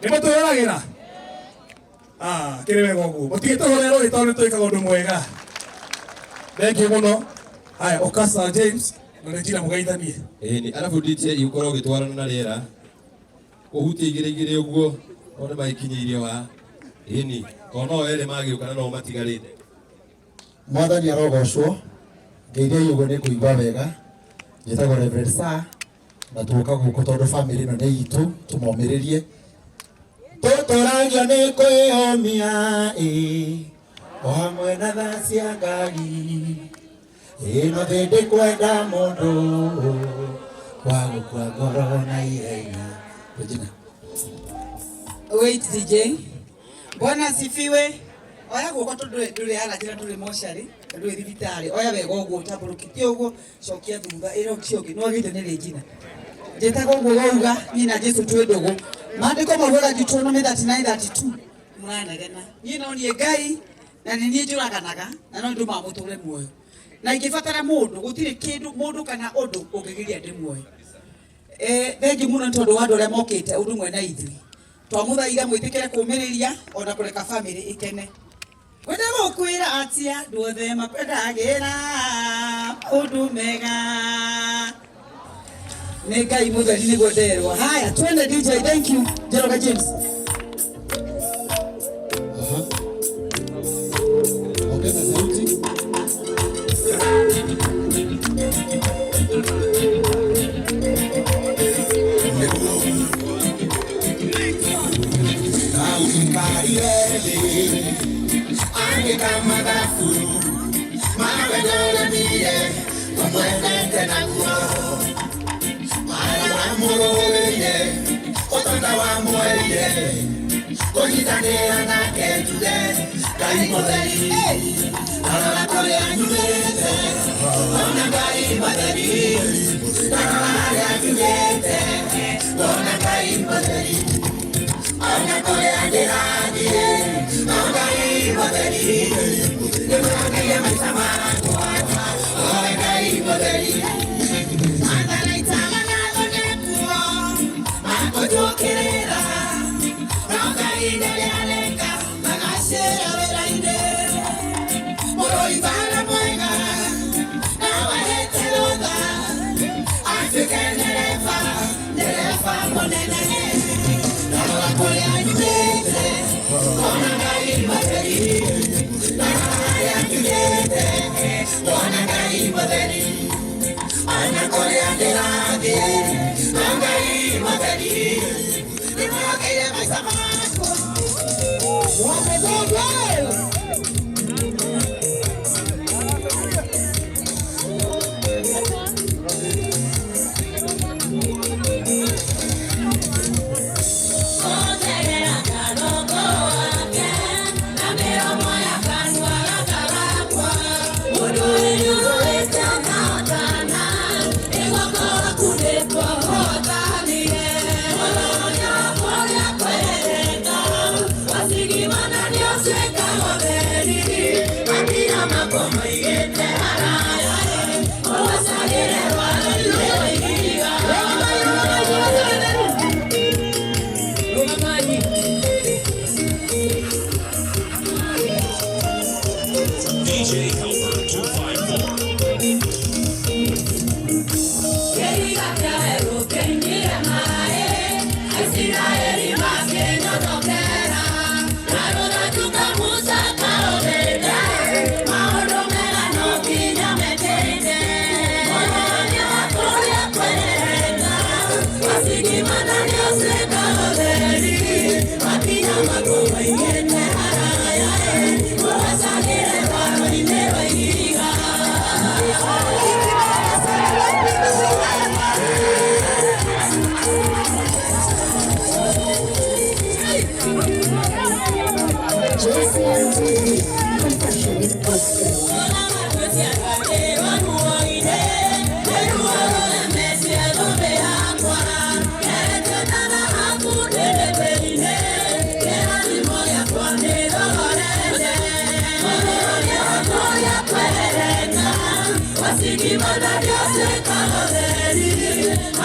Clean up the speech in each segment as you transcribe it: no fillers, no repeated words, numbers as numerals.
Nimo twiragira. Kiri wega uguo. Mutige tuhorero itondo twika undu mwega. Thank you muno. Haya, Okasa James, na Regina mugaithanie. Ni alafu DJ ikorwo gitwarana na riera. Kuhutia igire uguo, ona maikinyirie wa. Ni kono ere magiuka no matigarite. Mwathani arogocwo. Ngeithia yugo ni kuigwa wega. Njitagwo Reverend Sir. Na tuoka guko tondu family no ni itu tumomiririe. Tutoragio ni kwihomia o hamwe na tha cia ngari no thindi kwenda mundu wa gukua ngoro na ihenya. Regina. Wait DJ. Bwana sifiwe. Oya guko tundure ala jira turi moshari turi thibitari oya wega uguo taburukitie uguo cokia thutha iro ciongi no gite ni Regina. Njitagwo guga nyina Jesu twindugu maandiko mauga Deuteronomy 39:32 muranegena ni no ni Ngai na ni njuraganaga na no ndu mamuture muoyo na ingibatara mundu gutire kindu mundu kana undu ungigiria ndi muoyo. Thengi muno tondu wa andu aria mokite undu mwe na ithui twamuthaiga mwitikire kumiriria ona kureka family ikene. Kwenda gukwira atia nduothe makwendagira undu mega ni Ngai mutheri ni gwenderwa. Haya twende DJ. Thank you Jeroga James. Okay, na sauti.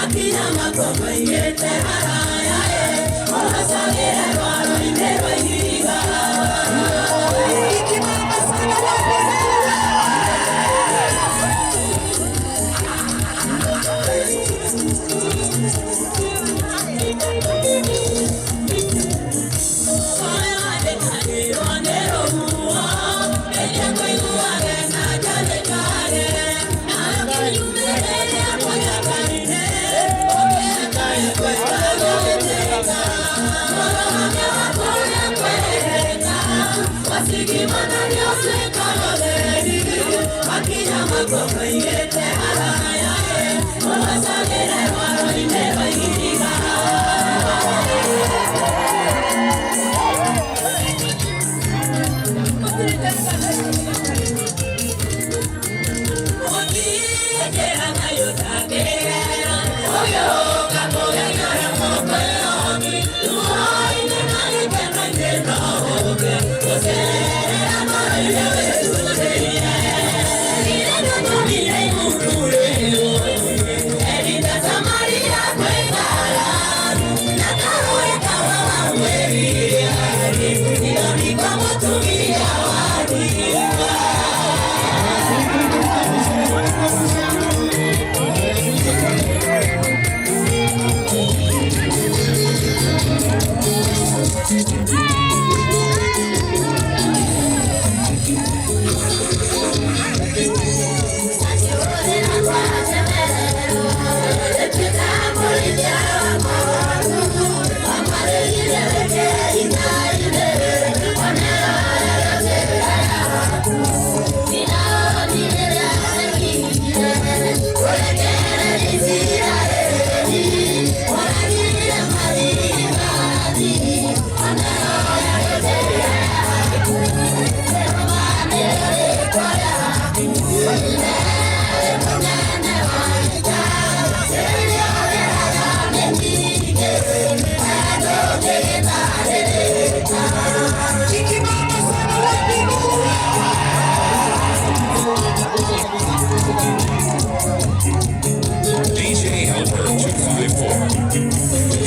Aquí llama como en este haraya, DJ Helper 254.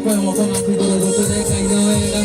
Kwa mkono kidogo tutaweka inaweka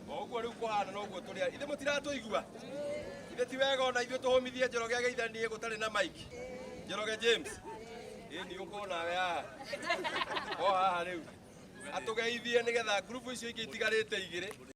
Oguo riu kuhana noguo tuli ithe mutiratuigua ithe ti wega ona ithuĩ tũhũmithie Njoroge Geithanie gũtarĩ na mike. Njoroge James ni uko nawe haha o haha rĩu atũgeithie nĩgetha ngurubu icio ingĩ itigarĩte igĩrĩ